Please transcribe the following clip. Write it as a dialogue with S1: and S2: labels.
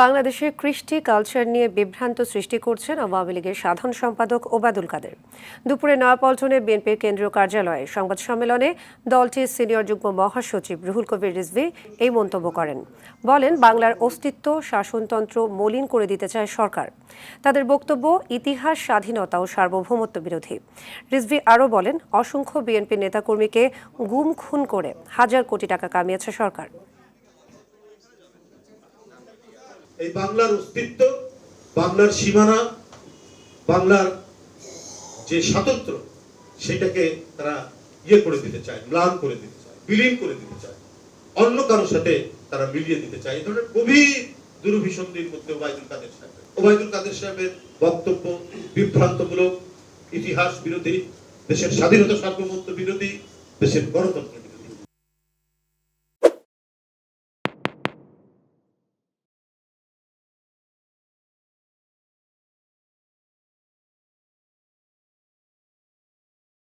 S1: বাংলাদেশের কৃষ্টি কালচার নিয়ে বিভ্রান্ত সৃষ্টি করছেন আওয়ামী লীগের সাধারণ সম্পাদক ওবায়দুল কাদের। দুপুরে নয়াপল্টনে বিএনপির কেন্দ্রীয় কার্যালয়ে সংবাদ সম্মেলনে দলটির সিনিয়র যুগ্ম মহাসচিব রুহুল কবির রিজভী এই মন্তব্য করেন। বলেন, বাংলার অস্তিত্ব শাসনতন্ত্র মলিন করে দিতে চায় সরকার। তাদের বক্তব্য ইতিহাস, স্বাধীনতা ও সার্বভৌমত্ব বিরোধী। রিজভী আরও বলেন, অসংখ্য বিএনপি নেতাকর্মীকে গুম খুন করে হাজার কোটি টাকা কামিয়েছে সরকার।
S2: এই বাংলার অস্তিত্ব, বাংলার সীমানা, বাংলার যে স্বাতন্ত্র্য, সেটাকে তারা করে দিতে চায়, ম্লান করে দিতে চায়, বিলীন করে দিতে চায়, অন্য কারোর সাথে তারা মিলিয়ে দিতে চায়। এই ধরনের গভীর দুরভিসন্ধির মধ্যে ওবায়দুল কাদের সাহেবের বক্তব্য বিভ্রান্তমূলক, ইতিহাস বিরোধী, দেশের স্বাধীনতা সার্বভৌমত্ব বিরোধী, দেশের গণতন্ত্র